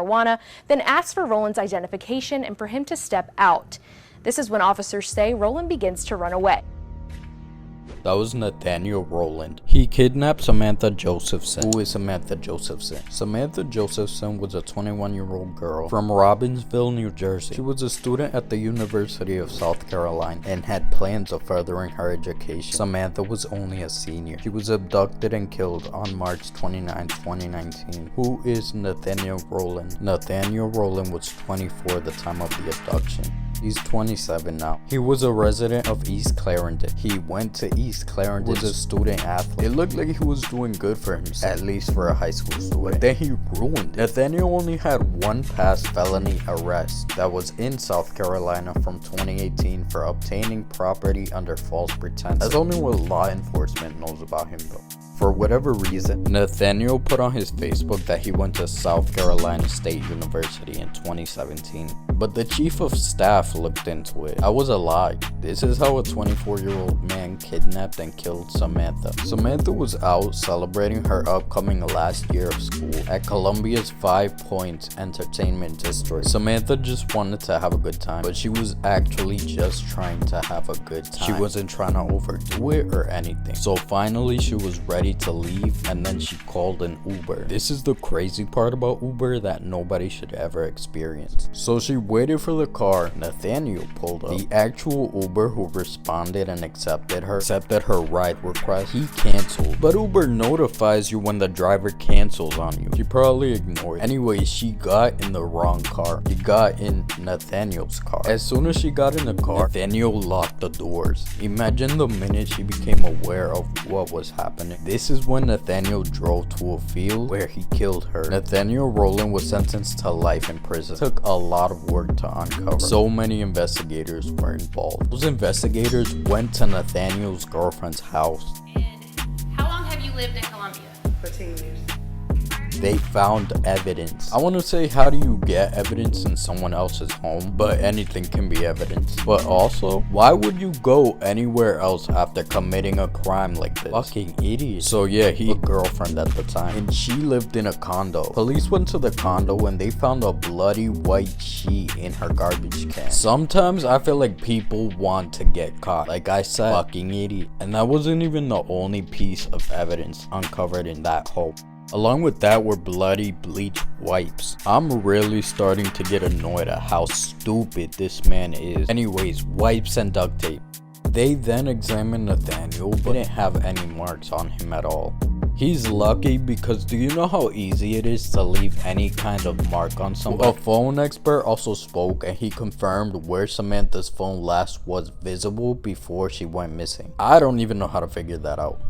marijuana, then asks for Roland's identification and for him to step out. This is when officers say Roland begins to run away. That was Nathaniel Roland. He kidnapped Samantha Josephson. Who is Samantha Josephson? Samantha Josephson was a 21-year-old girl from Robbinsville, New Jersey. She was a student at the University of South Carolina and had plans of furthering her education. Samantha was only a senior. She was abducted and killed on March 29, 2019. Who is Nathaniel Roland? Nathaniel Roland was 24 at the time of the abduction. He's 27 now. He was a resident of East Clarendon. He went to East Clarendon, was a student athlete. It looked like he was doing good for himself, at least for a high school student. But then he ruined it. Nathaniel only had one past felony arrest that was in South Carolina from 2018 for obtaining property under false pretense. That's only what law enforcement knows about him though. For whatever reason, Nathaniel put on his Facebook that he went to South Carolina State University in 2017. But the chief of staff looked into it. That was a lie. This is how a 24-year-old man kidnapped and killed Samantha. Samantha was out celebrating her upcoming last year of school at Columbia's 5 Points Entertainment District. Samantha just wanted to have a good time, but she was actually just trying to have a good time. She wasn't trying to overdo it or anything. So finally she was ready to leave, and then she called an Uber. This is the crazy part about Uber that nobody should ever experience. So she waited for the car. Nathaniel pulled up. The actual Uber who responded and accepted her ride request, he canceled. But Uber notifies you when the driver cancels on you. She probably ignored it. Anyway, she got in the wrong car. She got in Nathaniel's car. As soon as she got in the car, Nathaniel locked the doors. Imagine the minute she became aware of what was happening. This is when Nathaniel drove to a field where he killed her. Nathaniel Roland was sentenced to life in prison. It took a lot of work to uncover. So many investigators were involved. Those investigators went to Nathaniel's girlfriend's house. And how long have you lived in Columbia? 14 years. They found evidence. I want to say, how do you get evidence in someone else's home? But anything can be evidence. But also, why would you go anywhere else after committing a crime like this? Fucking idiot. So yeah, he had a girlfriend at the time, and she lived in a condo. Police went to the condo and they found a bloody white sheet in her garbage can. Sometimes I feel like people want to get caught. Like I said, fucking idiot. And that wasn't even the only piece of evidence uncovered in that hole. Along with that were bloody bleach wipes. I'm really starting to get annoyed at how stupid this man is. Anyways, wipes and duct tape. They then examined Nathaniel, but didn't have any marks on him at all. He's lucky because do you know how easy it is to leave any kind of mark on someone? A phone expert also spoke and he confirmed where Samantha's phone last was visible before she went missing. I don't even know how to figure that out.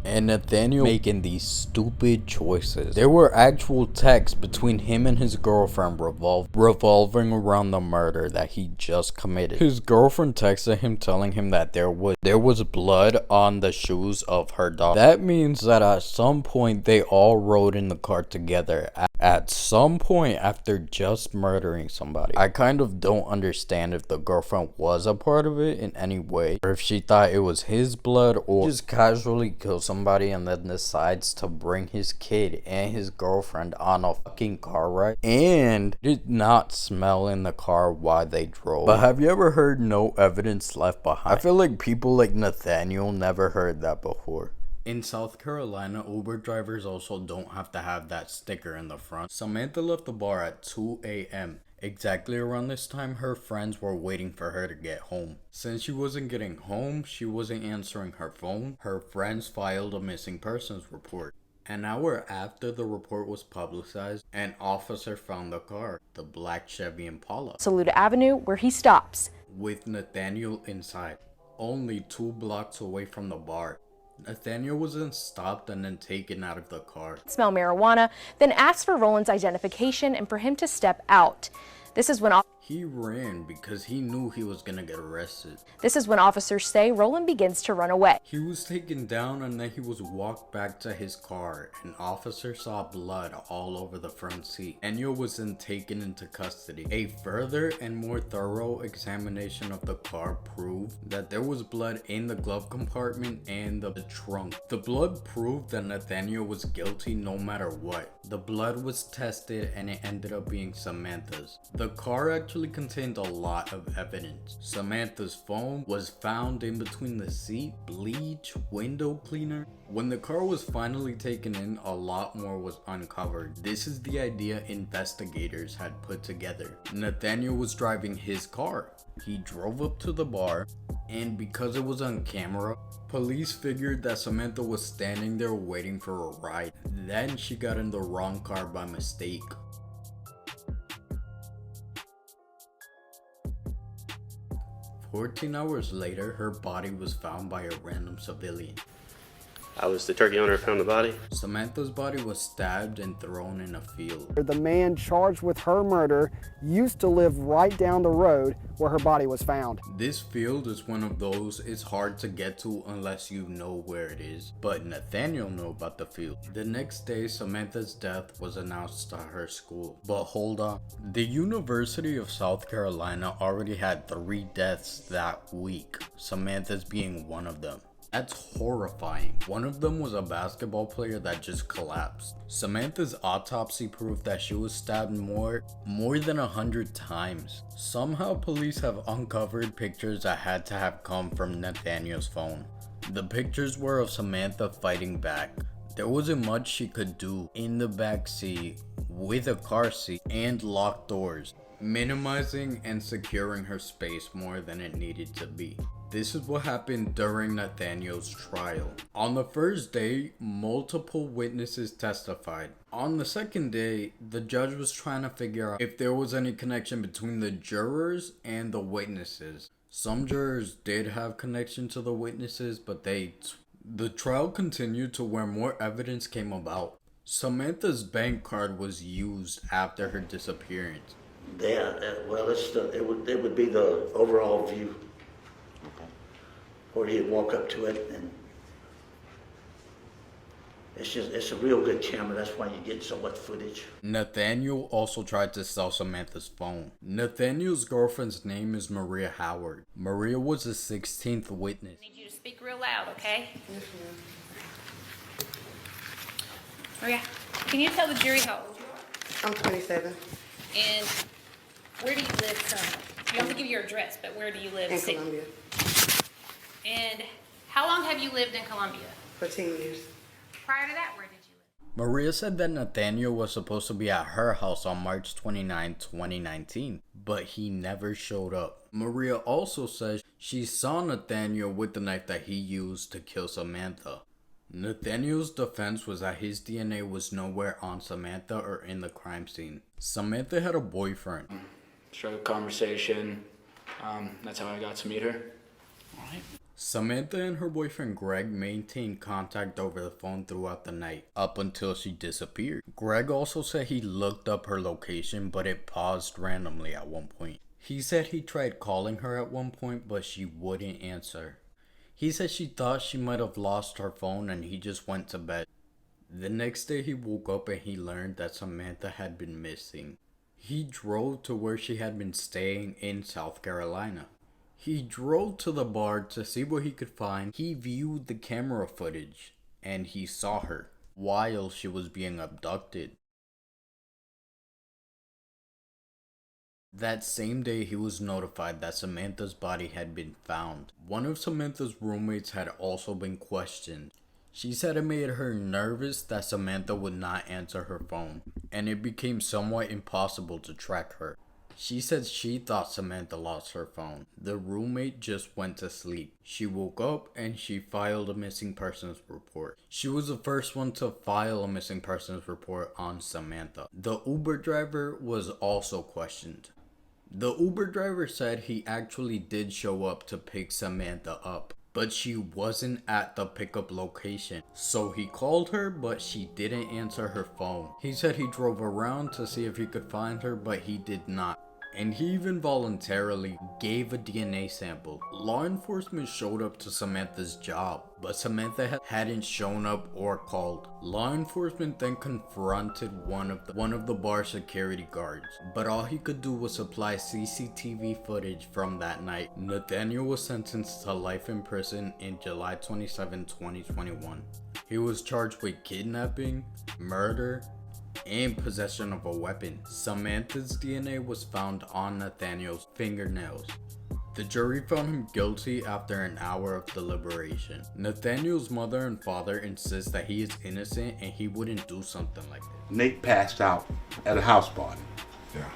And Nathaniel making these stupid choices. There were actual texts between him and his girlfriend revolving around the murder that he just committed. His girlfriend texted him telling him that there was blood on the shoes of her dog. That means that at some point they all rode in the car together at some point after just murdering somebody. I kind of don't understand if the girlfriend was a part of it in any way, or if she thought it was his blood, or just casually kill somebody and then decides to bring his kid and his girlfriend on a fucking car ride and did not smell in the car while they drove. But have you ever heard no evidence left behind? I feel like people like Nathaniel never heard that before. In South Carolina, Uber drivers also don't have to have that sticker in the front. Samantha left the bar at 2 a.m. Exactly around this time, her friends were waiting for her to get home. Since she wasn't getting home, she wasn't answering her phone. Her friends filed a missing persons report. An hour after the report was publicized, an officer found the car, the black Chevy Impala, Saluda Avenue, where he stops. with Nathaniel inside, only 2 blocks away from the bar. Nathaniel was then stopped and then taken out of the car. Smell marijuana, then asks for Roland's identification and for him to step out. This is when He ran because he knew he was gonna get arrested. This is when officers say Roland begins to run away. He was taken down and then he was walked back to his car. An officer saw blood all over the front seat. Nathaniel was then taken into custody. A further and more thorough examination of the car proved that there was blood in the glove compartment and the trunk. The blood proved that Nathaniel was guilty no matter what. The blood was tested and it ended up being Samantha's. The car actually contained a lot of evidence. Samantha's phone was found in between the seat, bleach, window cleaner. When the car was finally taken in, a lot more was uncovered. This is the idea investigators had put together. Nathaniel was driving his car. He drove up to the bar, and because it was on camera, police figured that Samantha was standing there waiting for a ride. Then she got in the wrong car by mistake. 14 hours later, her body was found by a random civilian. I was the turkey owner who found the body. Samantha's body was stabbed and thrown in a field. The man charged with her murder used to live right down the road where her body was found. This field is one of those it's hard to get to unless you know where it is, but Nathaniel knew about the field. The next day, Samantha's death was announced to her school. But hold on, the University of South Carolina already had 3 deaths that week, Samantha's being one of them. That's horrifying. One of them was a basketball player that just collapsed. Samantha's autopsy proved that she was stabbed more than 100 times. Somehow police have uncovered pictures that had to have come from Nathaniel's phone. The pictures were of Samantha fighting back. There wasn't much she could do in the back seat with a car seat and locked doors, minimizing and securing her space more than it needed to be. This is what happened during Nathaniel's trial. On the first day, multiple witnesses testified. On the second day, the judge was trying to figure out if there was any connection between the jurors and the witnesses. Some jurors did have connection to the witnesses, but the trial continued to where more evidence came about. Samantha's bank card was used after her disappearance. Yeah, well, it would be the overall view. Or he'd walk up to it, and it's a real good camera. That's why you get so much footage. Nathaniel also tried to sell Samantha's phone. Nathaniel's girlfriend's name is Maria Howard. Maria was the 16th witness. I need you to speak real loud, okay? Maria, can you tell the jury how old you are? I'm 27. And where do you live currently? You don't have to give your address, but where do you live? In Columbia. And how long have you lived in Columbia? For 10 years. Prior to that, where did you live? Maria said that Nathaniel was supposed to be at her house on March 29, 2019, but he never showed up. Maria also says she saw Nathaniel with the knife that he used to kill Samantha. Nathaniel's defense was that his DNA was nowhere on Samantha or in the crime scene. Samantha had a boyfriend. Struck conversation. That's how I got to meet her. Alright. Samantha and her boyfriend Greg maintained contact over the phone throughout the night, up until she disappeared. Greg also said he looked up her location, but it paused randomly at one point. He said he tried calling her at one point, but she wouldn't answer. He said she thought she might have lost her phone and he just went to bed. The next day he woke up and he learned that Samantha had been missing. He drove to where she had been staying in South Carolina. He drove to the bar to see what he could find. He viewed the camera footage and he saw her while she was being abducted. That same day, he was notified that Samantha's body had been found. One of Samantha's roommates had also been questioned. She said it made her nervous that Samantha would not answer her phone, and it became somewhat impossible to track her. She said she thought Samantha lost her phone. The roommate just went to sleep. She woke up and she filed a missing persons report. She was the first one to file a missing persons report on Samantha. The Uber driver was also questioned. The Uber driver said he actually did show up to pick Samantha up, but she wasn't at the pickup location. So he called her, but she didn't answer her phone. He said he drove around to see if he could find her, but he did not. and he even voluntarily gave a DNA sample. Law enforcement showed up to Samantha's job, but Samantha hadn't shown up or called. Law enforcement then confronted one of the bar security guards, but all he could do was supply CCTV footage from that night. Nathaniel was sentenced to life in prison in July 27, 2021. He was charged with kidnapping, murder, and possession of a weapon. Samantha's DNA was found on Nathaniel's fingernails. The jury found him guilty after an hour of deliberation. Nathaniel's mother and father insist that he is innocent and he wouldn't do something like that. Nate passed out at a house party. Yeah.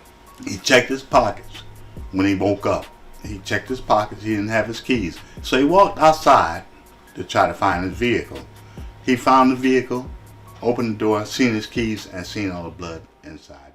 He checked his pockets when he woke up. He checked his pockets, he didn't have his keys. So he walked outside to try to find his vehicle. He found the vehicle, opened the door, seen his keys, and seen all the blood inside.